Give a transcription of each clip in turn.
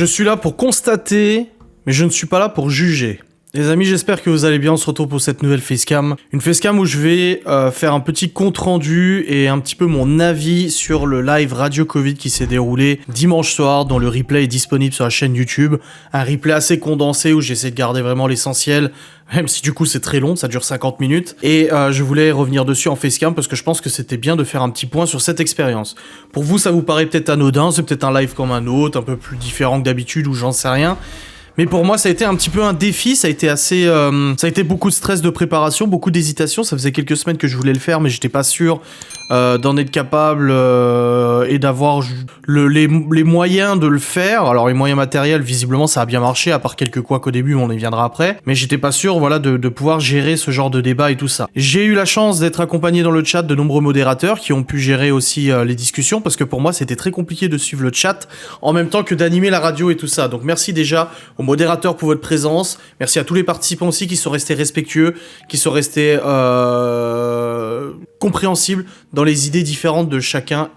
Je suis là pour constater, mais je ne suis pas là pour juger. Les amis, j'espère que vous allez bien. On se retrouve pour cette nouvelle facecam. Une facecam où je vais faire un petit compte rendu et un petit peu mon avis sur le live Radio Covid qui s'est déroulé dimanche soir, dont le replay est disponible sur la chaîne YouTube. Un replay assez condensé où j'essaie de garder vraiment l'essentiel, même si du coup c'est très long, ça dure 50 minutes. Et je voulais revenir dessus en facecam parce que je pense que c'était bien de faire un petit point sur cette expérience. Pour vous, ça vous paraît peut-être anodin, c'est peut-être un live comme un autre, un peu plus différent que d'habitude ou j'en sais rien. Mais pour moi, ça a été un petit peu un défi, ça a été assez... ça a été beaucoup de stress de préparation, beaucoup d'hésitation. Ça faisait quelques semaines que je voulais le faire, mais j'étais pas sûr d'en être capable et d'avoir les moyens de le faire. Alors, les moyens matériels, visiblement, ça a bien marché, à part quelques couacs au début, mais on y viendra après. Mais j'étais pas sûr, voilà, de pouvoir gérer ce genre de débat et tout ça. J'ai eu la chance d'être accompagné dans le chat de nombreux modérateurs qui ont pu gérer aussi les discussions, parce que pour moi, c'était très compliqué de suivre le chat en même temps que d'animer la radio et tout ça. Donc, merci déjà aux modérateurs pour votre présence. Merci à tous les participants aussi qui sont restés respectueux, qui sont restés compréhensibles dans les idées différentes de chacune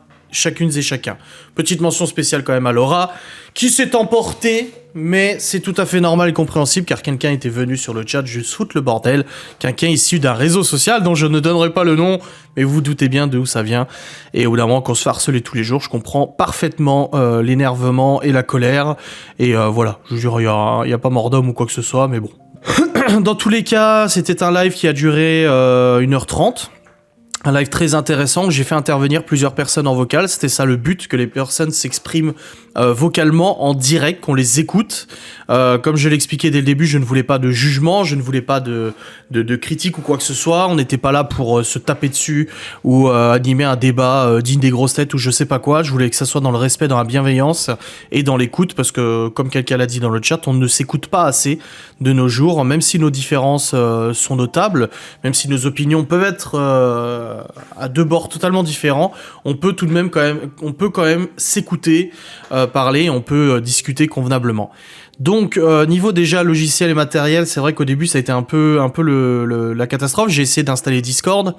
et chacun. Petite mention spéciale quand même à Laura, qui s'est emportée, mais c'est tout à fait normal et compréhensible car quelqu'un était venu sur le chat juste foutre le bordel, quelqu'un issu d'un réseau social dont je ne donnerai pas le nom, mais vous doutez bien d'où ça vient, et au bout d'un moment qu'on se fait harceler tous les jours, je comprends parfaitement l'énervement et la colère, et voilà, je vous jure, il y a pas mort d'homme ou quoi que ce soit, mais bon. Dans tous les cas, c'était un live qui a duré 1h30, un live très intéressant, j'ai fait intervenir plusieurs personnes en vocal, c'était ça le but, que les personnes s'expriment vocalement, en direct, qu'on les écoute. Comme je l'expliquais dès le début, je ne voulais pas de jugement, je ne voulais pas de critique ou quoi que ce soit, on n'était pas là pour se taper dessus ou animer un débat digne des grosses têtes ou je sais pas quoi, je voulais que ça soit dans le respect, dans la bienveillance et dans l'écoute, parce que comme quelqu'un l'a dit dans le chat, on ne s'écoute pas assez de nos jours, même si nos différences sont notables, même si nos opinions peuvent être à deux bords totalement différents, on peut tout de même quand même s'écouter, parler, on peut discuter convenablement. Donc niveau déjà logiciel et matériel, c'est vrai qu'au début ça a été un peu la catastrophe. J'ai essayé d'installer Discord.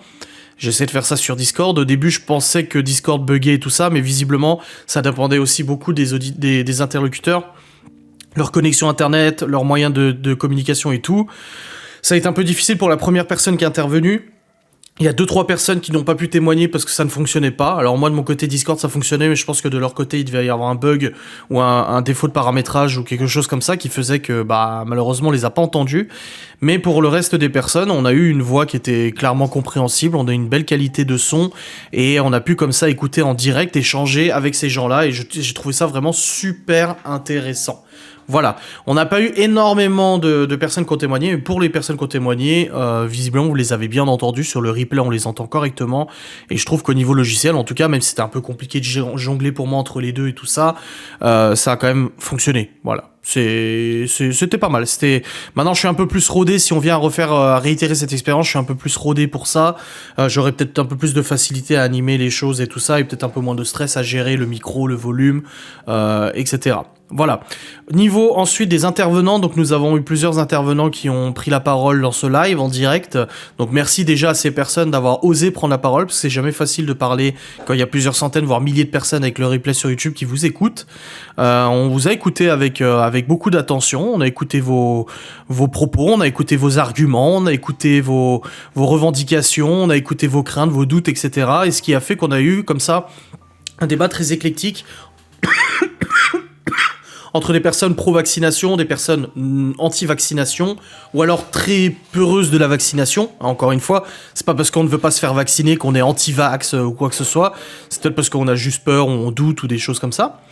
J'ai essayé de faire ça sur Discord. Au début, je pensais que Discord buguait et tout ça, mais visiblement, ça dépendait aussi beaucoup des interlocuteurs, leur connexion internet, leurs moyens de communication et tout. Ça a été un peu difficile pour la première personne qui est intervenue. Il y a 2-3 personnes qui n'ont pas pu témoigner parce que ça ne fonctionnait pas. Alors moi de mon côté Discord ça fonctionnait, mais je pense que de leur côté il devait y avoir un bug ou un défaut de paramétrage ou quelque chose comme ça qui faisait que malheureusement on les a pas entendus. Mais pour le reste des personnes, on a eu une voix qui était clairement compréhensible, on a eu une belle qualité de son et on a pu comme ça écouter en direct, échanger avec ces gens-là et j'ai trouvé ça vraiment super intéressant. Voilà, on n'a pas eu énormément de personnes qui ont témoigné, mais pour les personnes qui ont témoigné, visiblement vous les avez bien entendus, sur le replay on les entend correctement, et je trouve qu'au niveau logiciel, en tout cas, même si c'était un peu compliqué de jongler pour moi entre les deux et tout ça, ça a quand même fonctionné, voilà. C'était pas mal. Maintenant je suis un peu plus rodé, si on vient à réitérer cette expérience, je suis un peu plus rodé pour ça. J'aurais peut-être un peu plus de facilité à animer les choses et tout ça, et peut-être un peu moins de stress à gérer le micro, le volume, etc. Voilà. Niveau ensuite des intervenants, donc nous avons eu plusieurs intervenants qui ont pris la parole dans ce live en direct. Donc merci déjà à ces personnes d'avoir osé prendre la parole, parce que c'est jamais facile de parler quand il y a plusieurs centaines voire milliers de personnes avec le replay sur YouTube qui vous écoutent. On vous a écouté avec beaucoup d'attention, on a écouté vos propos, on a écouté vos arguments, on a écouté vos revendications, on a écouté vos craintes, vos doutes, etc. Et ce qui a fait qu'on a eu comme ça un débat très éclectique entre des personnes pro-vaccination, des personnes anti-vaccination, ou alors très peureuses de la vaccination. Encore une fois, c'est pas parce qu'on ne veut pas se faire vacciner qu'on est anti-vax ou quoi que ce soit, c'est peut-être parce qu'on a juste peur, ou on doute, ou des choses comme ça.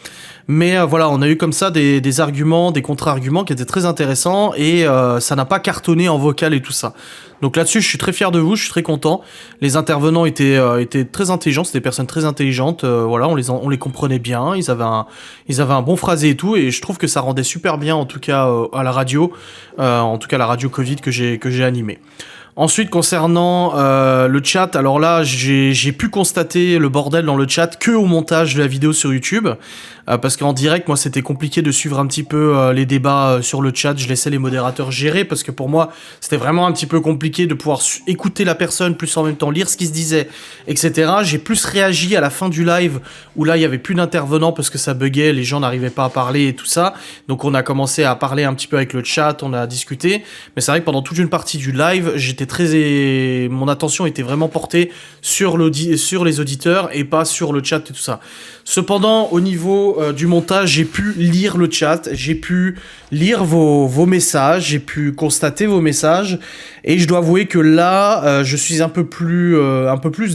Mais voilà, on a eu comme ça des arguments, des contre-arguments qui étaient très intéressants, et ça n'a pas cartonné en vocal et tout ça. Donc là-dessus, je suis très fier de vous, je suis très content. Les intervenants étaient très intelligents, c'était des personnes très intelligentes. Voilà, on les comprenait bien, ils avaient un bon phrasé et tout, et je trouve que ça rendait super bien, en tout cas à la radio, en tout cas la radio Covid que j'ai animée. Ensuite, concernant le chat, alors là, j'ai pu constater le bordel dans le chat que au montage de la vidéo sur YouTube, parce qu'en direct, moi, c'était compliqué de suivre un petit peu les débats sur le chat. Je laissais les modérateurs gérer, parce que pour moi, c'était vraiment un petit peu compliqué de pouvoir écouter la personne, plus en même temps lire ce qui se disait, etc. J'ai plus réagi à la fin du live, où là, il y avait plus d'intervenants parce que ça buguait, les gens n'arrivaient pas à parler et tout ça. Donc, on a commencé à parler un petit peu avec le chat, on a discuté. Mais c'est vrai que pendant toute une partie du live, mon attention était vraiment portée sur les auditeurs et pas sur le chat et tout ça. Cependant, au niveau du montage, j'ai pu lire le chat, j'ai pu lire vos messages, j'ai pu constater vos messages, et je dois avouer que là, je suis un peu plus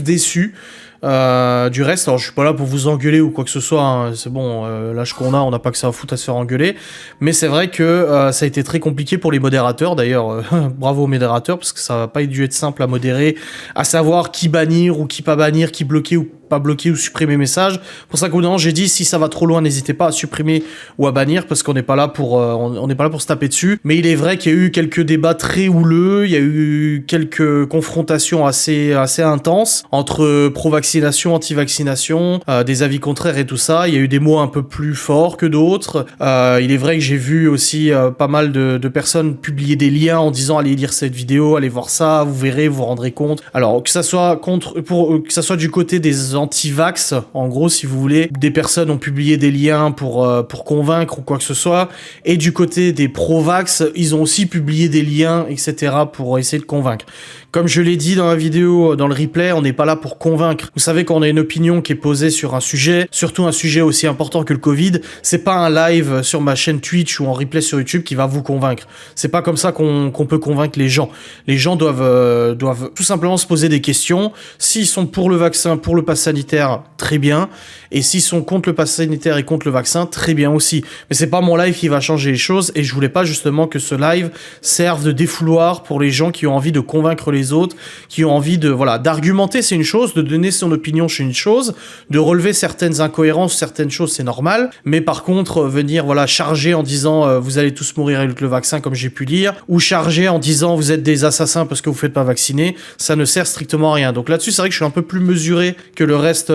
déçu. Du reste, alors je suis pas là pour vous engueuler ou quoi que ce soit, hein. C'est bon, l'âge qu'on a, on n'a pas que ça à foutre à se faire engueuler, mais c'est vrai que ça a été très compliqué pour les modérateurs, d'ailleurs, bravo aux modérateurs, parce que ça va pas dû être simple à modérer, à savoir qui bannir ou qui pas bannir, qui bloquer ou pas bloquer ou supprimer message. Pour ça qu'au bout d'un moment, j'ai dit, si ça va trop loin, n'hésitez pas à supprimer ou à bannir, parce qu'on n'est pas là pour on n'est pas là pour se taper dessus. Mais il est vrai qu'il y a eu quelques débats très houleux, il y a eu quelques confrontations assez intenses entre pro-vaccination, anti-vaccination, des avis contraires et tout ça. Il y a eu des mots un peu plus forts que d'autres. Il est vrai que j'ai vu aussi pas mal de personnes publier des liens en disant, allez lire cette vidéo, allez voir ça, vous verrez, vous vous rendrez compte. Alors que ça soit que ça soit du côté des anti-vax, en gros, si vous voulez, des personnes ont publié des liens pour convaincre ou quoi que ce soit, et du côté des pro-vax, ils ont aussi publié des liens, etc., pour essayer de convaincre. Comme je l'ai dit dans la vidéo, dans le replay, on n'est pas là pour convaincre. Vous savez qu'on a une opinion qui est posée sur un sujet, surtout un sujet aussi important que le Covid. C'est pas un live sur ma chaîne Twitch ou en replay sur YouTube qui va vous convaincre. C'est pas comme ça qu'on peut convaincre les gens. Les gens doivent tout simplement se poser des questions. S'ils sont pour le vaccin, pour le pass sanitaire, très bien. Et s'ils sont contre le pass sanitaire et contre le vaccin, très bien aussi. Mais c'est pas mon live qui va changer les choses, et je voulais pas justement que ce live serve de défouloir pour les gens qui ont envie de convaincre les autres, qui ont envie d'argumenter, c'est une chose, de donner son opinion, c'est une chose, de relever certaines incohérences, certaines choses, c'est normal. Mais par contre, venir charger en disant vous allez tous mourir avec le vaccin, comme j'ai pu lire, ou charger en disant vous êtes des assassins parce que vous faites pas vacciner, ça ne sert strictement à rien. Donc là-dessus, c'est vrai que je suis un peu plus mesuré que le reste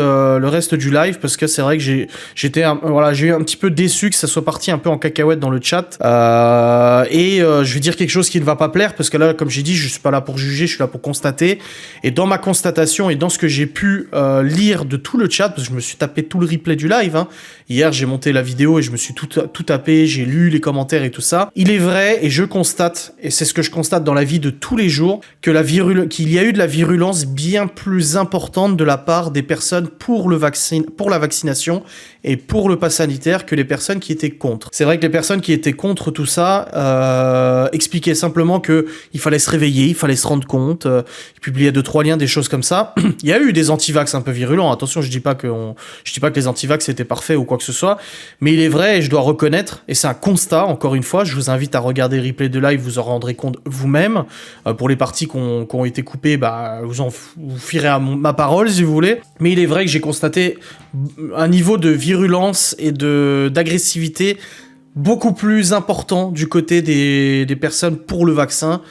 du live, parce que c'est vrai que j'ai eu un petit peu déçu que ça soit parti un peu en cacahuète dans le chat. Je vais dire quelque chose qui ne va pas plaire, parce que là, comme j'ai dit, je suis pas là pour juger, je suis là pour constater. Et dans ma constatation et dans ce que j'ai pu lire de tout le chat, parce que je me suis tapé tout le replay du live, hein. Hier, j'ai monté la vidéo et je me suis tout tapé, j'ai lu les commentaires et tout ça. Il est vrai, et je constate, et c'est ce que je constate dans la vie de tous les jours, qu'il y a eu de la virulence bien plus importante de la part des personnes pour la vaccination et pour le pass sanitaire que les personnes qui étaient contre. C'est vrai que les personnes qui étaient contre tout ça expliquaient simplement que il fallait se réveiller, il fallait se rendre compte, ils publiaient 2-3 liens, des choses comme ça. Il y a eu des anti-vax un peu virulents, attention, je dis pas que les anti-vax étaient parfaits ou quoi que ce soit, mais il est vrai, et je dois reconnaître, et c'est un constat, encore une fois, je vous invite à regarder le replay de live, vous en rendrez compte vous-même. Pour les parties qui ont été coupées, vous firez à ma parole si vous voulez, mais il est vrai que j'ai constaté un niveau de virulence et d'agressivité beaucoup plus important du côté des personnes pour le vaccin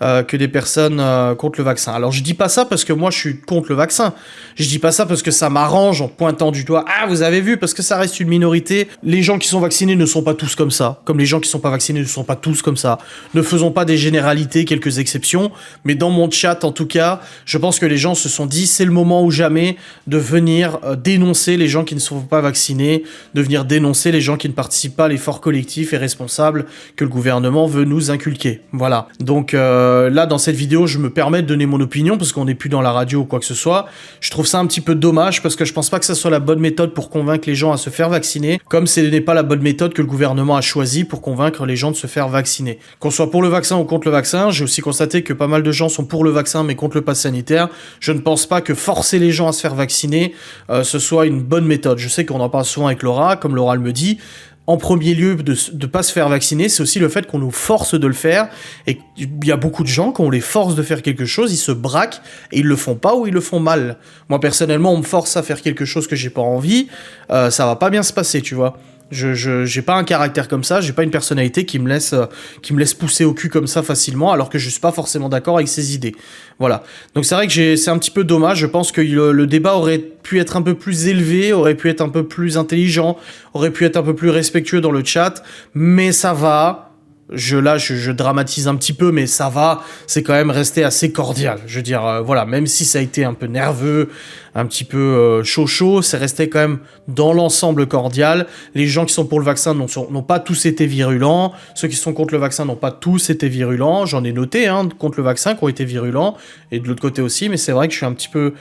que des personnes contre le vaccin. Alors je dis pas ça parce que moi je suis contre le vaccin, je dis pas ça parce que ça m'arrange en pointant du doigt, ah vous avez vu, parce que ça reste une minorité, les gens qui sont vaccinés ne sont pas tous comme ça, comme les gens qui sont pas vaccinés ne sont pas tous comme ça, ne faisons pas des généralités, quelques exceptions, mais dans mon chat en tout cas, je pense que les gens se sont dit c'est le moment ou jamais de venir dénoncer les gens qui ne sont pas vaccinés, de venir dénoncer les gens qui ne participent pas à l'effort collectif et responsable que le gouvernement veut nous inculquer. Voilà, donc là dans cette vidéo je me permets de donner mon opinion parce qu'on n'est plus dans la radio ou quoi que ce soit. Je trouve ça un petit peu dommage parce que je pense pas que ça soit la bonne méthode pour convaincre les gens à se faire vacciner, comme ce n'est pas la bonne méthode que le gouvernement a choisi pour convaincre les gens de se faire vacciner. Qu'on soit pour le vaccin ou contre le vaccin, j'ai aussi constaté que pas mal de gens sont pour le vaccin mais contre le pass sanitaire. Je ne pense pas que forcer les gens à se faire vacciner ce soit une bonne méthode. Je sais qu'on en parle souvent avec Laura, comme Laura le me dit. En premier lieu, de pas se faire vacciner, c'est aussi le fait qu'on nous force de le faire, et il y a beaucoup de gens, quand on les force de faire quelque chose, ils se braquent, et ils le font pas ou ils le font mal. Moi, personnellement, on me force à faire quelque chose que j'ai pas envie, ça va pas bien se passer, tu vois. J'ai pas un caractère comme ça, j'ai pas une personnalité qui me laisse pousser au cul comme ça facilement, alors que je suis pas forcément d'accord avec ses idées. Voilà. Donc c'est vrai que c'est un petit peu dommage. Je pense que le débat aurait pu être un peu plus élevé, aurait pu être un peu plus intelligent, aurait pu être un peu plus respectueux dans le chat, mais ça va. Je dramatise un petit peu, mais ça va, c'est quand même resté assez cordial. Je veux dire, voilà, même si ça a été un peu nerveux, un petit peu chaud, c'est resté quand même dans l'ensemble cordial. Les gens qui sont pour le vaccin n'ont pas tous été virulents. Ceux qui sont contre le vaccin n'ont pas tous été virulents. J'en ai noté, contre le vaccin, qui ont été virulents, et de l'autre côté aussi, mais c'est vrai que je suis un petit peu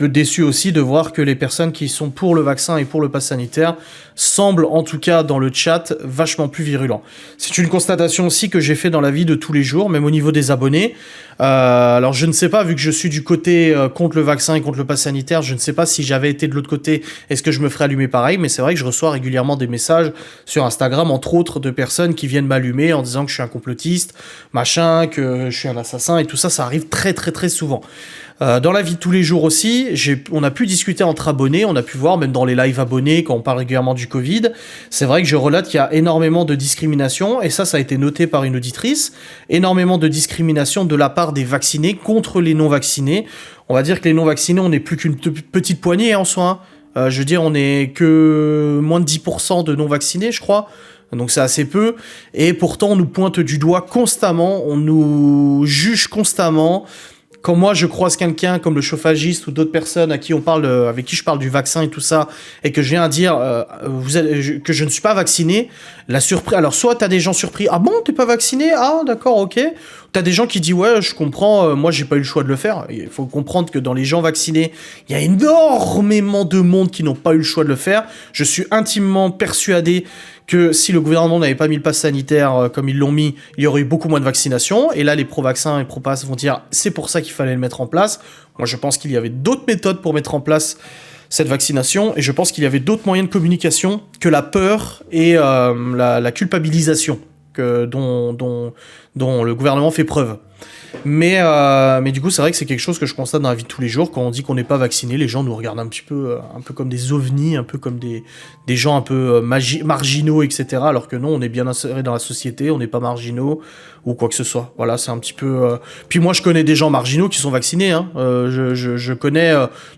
déçu aussi de voir que les personnes qui sont pour le vaccin et pour le pass sanitaire semblent, en tout cas dans le chat, vachement plus virulents. C'est une constatation aussi que j'ai fait dans la vie de tous les jours, même au niveau des abonnés. Alors je ne sais pas, vu que je suis du côté contre le vaccin et contre le pass sanitaire, je ne sais pas si j'avais été de l'autre côté, est-ce que je me ferais allumer pareil, mais c'est vrai que je reçois régulièrement des messages sur Instagram, entre autres, de personnes qui viennent m'allumer en disant que je suis un complotiste, machin, que je suis un assassin, et tout ça, ça arrive très très très souvent. Dans la vie de tous les jours aussi, on a pu discuter entre abonnés, on a pu voir, même dans les lives abonnés, quand on parle régulièrement du Covid, c'est vrai que je relate qu'il y a énormément de discrimination, et ça a été noté par une auditrice, énormément de discrimination de la part des vaccinés contre les non-vaccinés. On va dire que les non-vaccinés, on n'est plus qu'une petite poignée en soi. Je veux dire, on n'est que moins de 10% de non-vaccinés, je crois. Donc c'est assez peu. Et pourtant, on nous pointe du doigt constamment, on nous juge constamment. Quand moi je croise quelqu'un comme le chauffagiste ou d'autres personnes avec qui je parle du vaccin et tout ça, et que je viens à dire que je ne suis pas vacciné, la surprise. Alors soit t'as des gens surpris, ah bon t'es pas vacciné, ah d'accord ok. T'as des gens qui disent ouais je comprends, moi j'ai pas eu le choix de le faire. Il faut comprendre que dans les gens vaccinés, il y a énormément de monde qui n'ont pas eu le choix de le faire. Je suis intimement persuadé que si le gouvernement n'avait pas mis le pass sanitaire comme ils l'ont mis, il y aurait eu beaucoup moins de vaccination. Et là, les pro-vaccins et pro-pass vont dire c'est pour ça qu'il fallait le mettre en place. Moi, je pense qu'il y avait d'autres méthodes pour mettre en place cette vaccination. Et je pense qu'il y avait d'autres moyens de communication que la peur et la culpabilisation dont le gouvernement fait preuve. Mais du coup, c'est vrai que c'est quelque chose que je constate dans la vie de tous les jours. Quand on dit qu'on n'est pas vacciné, les gens nous regardent un peu comme des ovnis, un peu comme des gens un peu marginaux, etc. Alors que non, on est bien insérés dans la société, on n'est pas marginaux ou quoi que ce soit. Voilà, c'est un petit peu... Puis moi, je connais des gens marginaux qui sont vaccinés. Je connais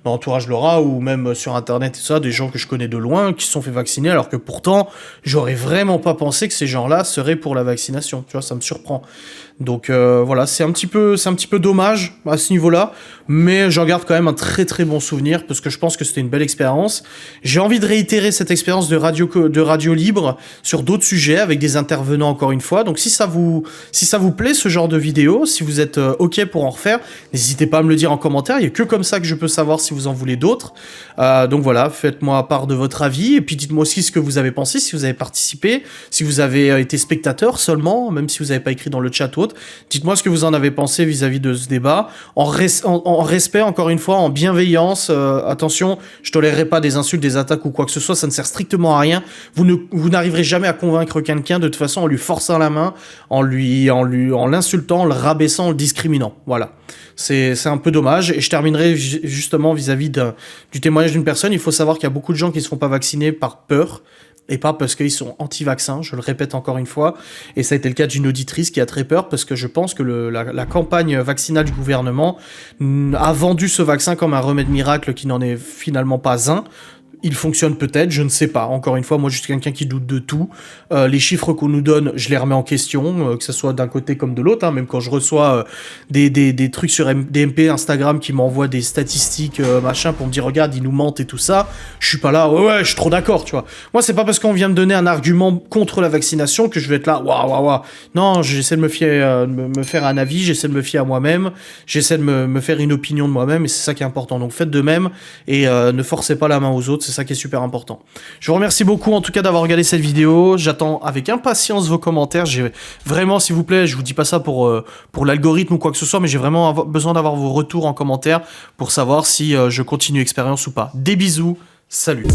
dans l'entourage Laura ou même sur Internet et ça, des gens que je connais de loin qui se sont fait vacciner, alors que pourtant, j'aurais vraiment pas pensé que ces gens-là seraient pour la vaccination. Tu vois, ça me surprend. Donc voilà, c'est un petit peu dommage à ce niveau-là, mais j'en garde quand même un très très bon souvenir parce que je pense que c'était une belle expérience. J'ai envie de réitérer cette expérience de radio libre sur d'autres sujets avec des intervenants encore une fois. Donc si ça vous plaît ce genre de vidéo, si vous êtes ok pour en refaire, n'hésitez pas à me le dire en commentaire. Il y a que comme ça que je peux savoir si vous en voulez d'autres. Donc voilà, faites-moi part de votre avis et puis dites-moi aussi ce que vous avez pensé, si vous avez participé, si vous avez été spectateur seulement, même si vous n'avez pas écrit dans le chat ou autre. Dites-moi ce que vous en avez pensé vis-à-vis de ce débat, en respect, encore une fois, en bienveillance. Attention, je tolérerai pas des insultes, des attaques ou quoi que ce soit, ça ne sert strictement à rien. Vous n'arriverez jamais à convaincre quelqu'un de toute façon en lui forçant la main, en l'insultant, en le rabaissant, en le discriminant. Voilà. C'est un peu dommage. Et je terminerai justement vis-à-vis du témoignage d'une personne. Il faut savoir qu'il y a beaucoup de gens qui ne se font pas vacciner par peur, et pas parce qu'ils sont anti-vaccins, je le répète encore une fois, et ça a été le cas d'une auditrice qui a très peur, parce que je pense que la campagne vaccinale du gouvernement a vendu ce vaccin comme un remède miracle qui n'en est finalement pas un. Il fonctionne peut-être, je ne sais pas. Encore une fois, moi je suis quelqu'un qui doute de tout. Les chiffres qu'on nous donne, je les remets en question, que ce soit d'un côté comme de l'autre. Même quand je reçois des trucs sur des MP Instagram qui m'envoient des statistiques machin pour me dire regarde, ils nous mentent et tout ça. Je suis pas là, ouais, je suis trop d'accord, tu vois. Moi c'est pas parce qu'on vient me donner un argument contre la vaccination que je vais être là, waouh. Non, j'essaie de me faire un avis, j'essaie de me fier à moi-même, j'essaie de me faire une opinion de moi-même, et c'est ça qui est important. Donc faites de même et ne forcez pas la main aux autres. C'est ça qui est super important. Je vous remercie beaucoup en tout cas d'avoir regardé cette vidéo. J'attends avec impatience vos commentaires. J'ai vraiment, s'il vous plaît, je vous dis pas ça pour l'algorithme ou quoi que ce soit, mais j'ai vraiment besoin d'avoir vos retours en commentaire pour savoir si je continue l'expérience ou pas. Des bisous, salut.